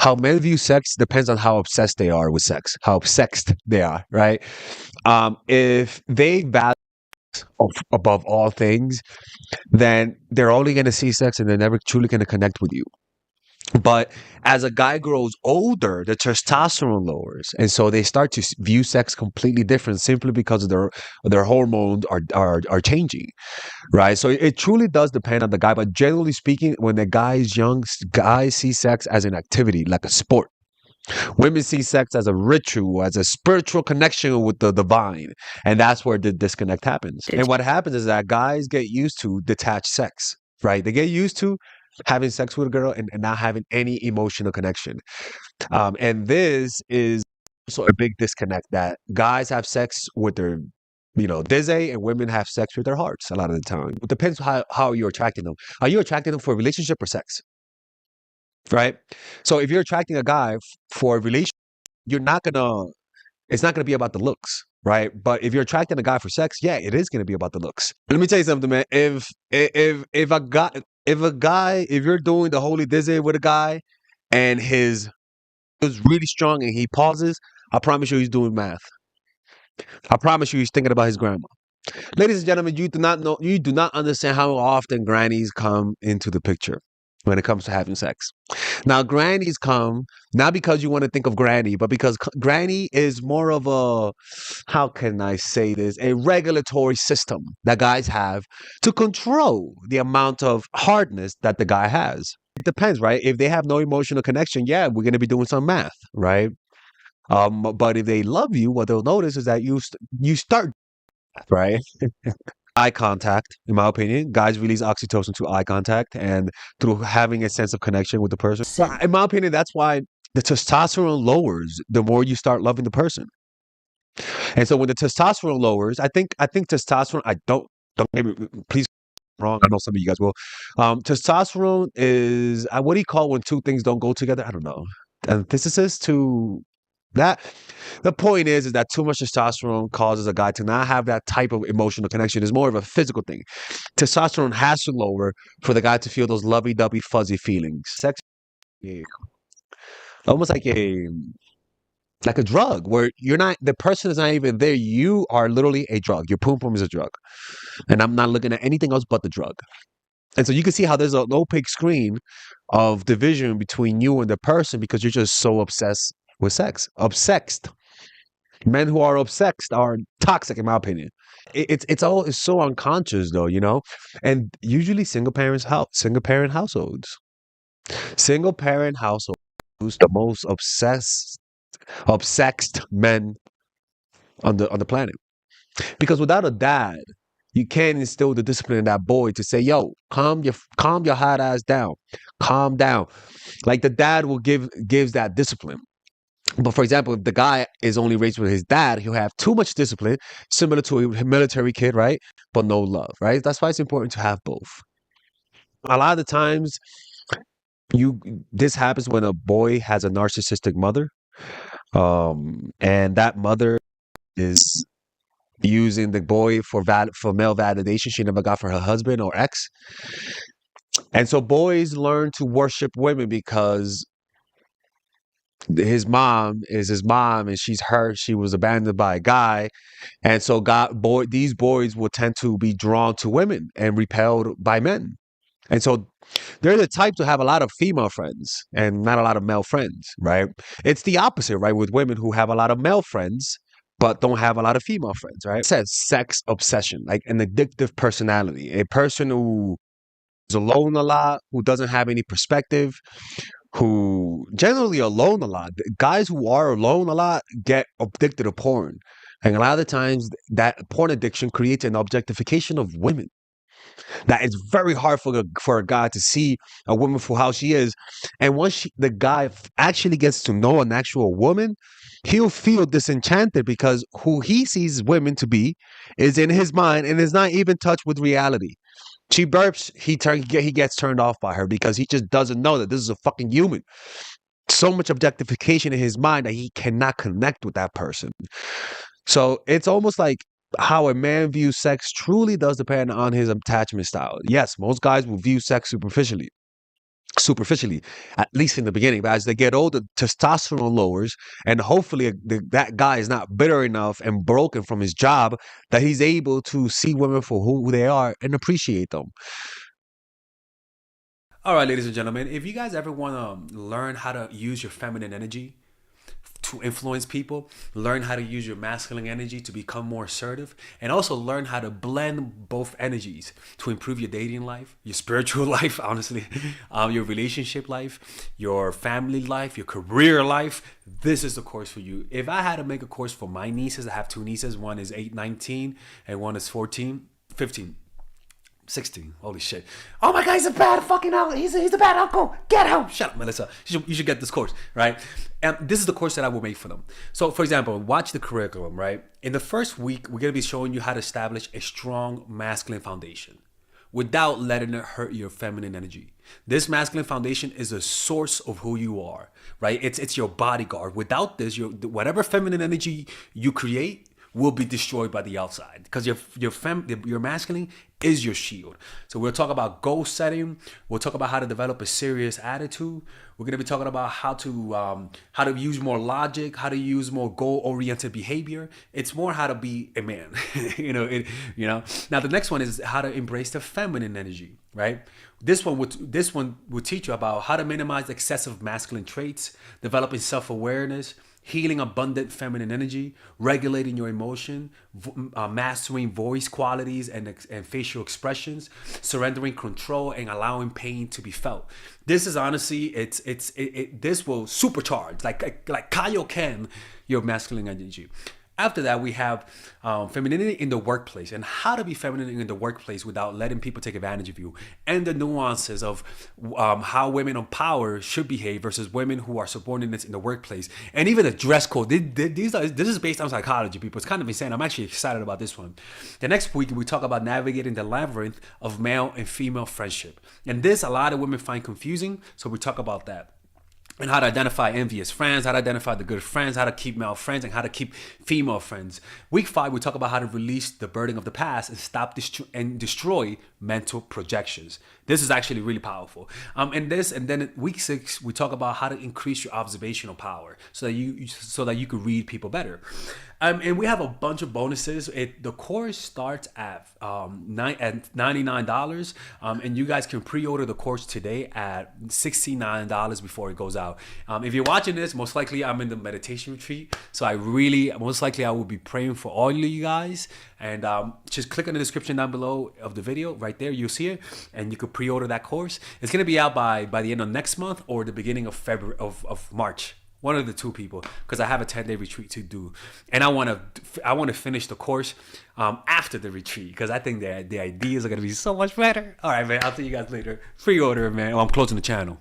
how men view sex depends on how obsessed they are with sex, how obsessed they are, right? If they value above all things, then they're only going to see sex and they're never truly going to connect with you. But as a guy grows older, the testosterone lowers, and so they start to view sex completely different simply because of their hormones are changing, right? So it truly does depend on the guy. But generally speaking, when the guy is young, guys see sex as an activity, like a sport. Women see sex as a ritual, as a spiritual connection with the divine, and that's where the disconnect happens. And what happens is that guys get used to detached sex, right? They get used to having sex with a girl and not having any emotional connection. And this is also a big disconnect that guys have sex with their, dizzy, and women have sex with their hearts a lot of the time. It depends how you're attracting them. Are you attracting them for a relationship or sex? Right? So if you're attracting a guy for a relationship, you're not gonna it's not gonna be about the looks, right? But if you're attracting a guy for sex, yeah, it is gonna be about the looks. Let me tell you something, man. If you're doing the holy dizzy with a guy and his is really strong and he pauses, I promise you he's doing math. I promise you he's thinking about his grandma. Ladies and gentlemen, you do not understand how often grannies come into the picture when it comes to having sex. Now, grannies come not because you want to think of granny, but because granny is more of a, how can I say this, a regulatory system that guys have to control the amount of hardness that the guy has. It depends, right? If they have no emotional connection, yeah, we're going to be doing some math, right? But if they love you, what they'll notice is that you start, right? Eye contact, in my opinion. Guys release oxytocin through eye contact and through having a sense of connection with the person. So, in my opinion, that's why the testosterone lowers the more you start loving the person. And so when the testosterone lowers, I think testosterone. Don't get me, please, wrong. I know some of you guys will. Testosterone is what do you call when two things don't go together? I don't know. Antithesis to that. The point is that too much testosterone causes a guy to not have that type of emotional connection. It's more of a physical thing. Testosterone has to lower for the guy to feel those lovey-dovey, fuzzy feelings. Sex, yeah, almost like a drug, where you're not the person is not even there. You are literally a drug. Your poom poom is a drug, and I'm not looking at anything else but the drug. And so you can see how there's an opaque screen of division between you and the person because you're just so obsessed with sex. Obsessed. Men who are obsessed are toxic, in my opinion. It's so unconscious though, and usually single parent households the most obsessed men on the planet, because without a dad, you can't instill the discipline in that boy to say, "Yo, calm your hot ass down, calm down." Like the dad gives that discipline. But for example, if the guy is only raised with his dad, he'll have too much discipline, similar to a military kid, right? But no love, right? That's why it's important to have both. A lot of the times, this happens when a boy has a narcissistic mother, and that mother is using the boy for male validation she never got for her husband or ex, and so boys learn to worship women because his mom is his mom and she's hurt, she was abandoned by a guy, and so these boys will tend to be drawn to women and repelled by men. And so they're the type to have a lot of female friends and not a lot of male friends, right? It's the opposite, right? With women who have a lot of male friends but don't have a lot of female friends, right? It says sex obsession, like an addictive personality, a person who is alone a lot, who doesn't have any perspective, who generally alone a lot. Guys who are alone a lot get addicted to porn. And a lot of the times that porn addiction creates an objectification of women. That it's very hard for a guy to see a woman for how she is. And once the guy actually gets to know an actual woman, he'll feel disenchanted because who he sees women to be is in his mind and is not even touched with reality. She burps, he gets turned off by her because he just doesn't know that this is a fucking human. So much objectification in his mind that he cannot connect with that person. So it's almost like how a man views sex truly does depend on his attachment style. Yes, most guys will view sex superficially. superficially, at least in the beginning. But as they get older, testosterone lowers, and hopefully that guy is not bitter enough and broken from his job that he's able to see women for who they are and appreciate them. All right, ladies and gentlemen, if you guys ever want to learn how to use your feminine energy to influence people, learn how to use your masculine energy to become more assertive, and also learn how to blend both energies to improve your dating life, your spiritual life, honestly, your relationship life, your family life, your career life, this is the course for you. If I had to make a course for my nieces, I have two nieces, one is 8, 19, and one is 14, 15. 16. Holy shit. Oh my God, he's a bad fucking uncle. He's a bad uncle. Get him. Shut up, Melissa. You should get this course, right? And this is the course that I will make for them. So, for example, watch the curriculum, right? In the first week, we're going to be showing you how to establish a strong masculine foundation without letting it hurt your feminine energy. This masculine foundation is a source of who you are, right? It's your bodyguard. Without this, whatever feminine energy you create will be destroyed by the outside, because your masculine is your shield. So we'll talk about goal setting. We'll talk about how to develop a serious attitude. We're going to be talking about how to use more logic, how to use more goal-oriented behavior. It's more how to be a man. Now the next one is how to embrace the feminine energy, right? This one would teach you about how to minimize excessive masculine traits, developing self-awareness, healing abundant feminine energy, regulating your emotion, mastering voice qualities and facial expressions, surrendering control, and allowing pain to be felt. This is honestly, this will supercharge, like Kaioken, your masculine energy. After that, we have femininity in the workplace, and how to be feminine in the workplace without letting people take advantage of you, and the nuances of how women of power should behave versus women who are subordinates in the workplace, and even the dress code. This is based on psychology, people. It's kind of insane. I'm actually excited about this one. The next week, we talk about navigating the labyrinth of male and female friendship, and this a lot of women find confusing, so we talk about that. And how to identify envious friends, how to identify the good friends, how to keep male friends, and how to keep female friends. Week 5, we talk about how to release the burden of the past and stop and destroy mental projections. This is actually really powerful. And then week 6, we talk about how to increase your observational power so that you can read people better. And we have a bunch of bonuses. The course starts at $99, and you guys can pre-order the course today at $69 before it goes out. If you're watching this, most likely I'm in the meditation retreat, so most likely I will be praying for all of you guys. And just click on the description down below of the video. Right there, you'll see it, and you can pre-order that course. It's gonna be out by the end of next month or the beginning of February of March. One of the two, people, because I have a 10-day retreat to do, and I want to finish the course after the retreat, because I think the ideas are gonna be so much better. All right, man. I'll see you guys later. Pre-order, man. I'm closing the channel.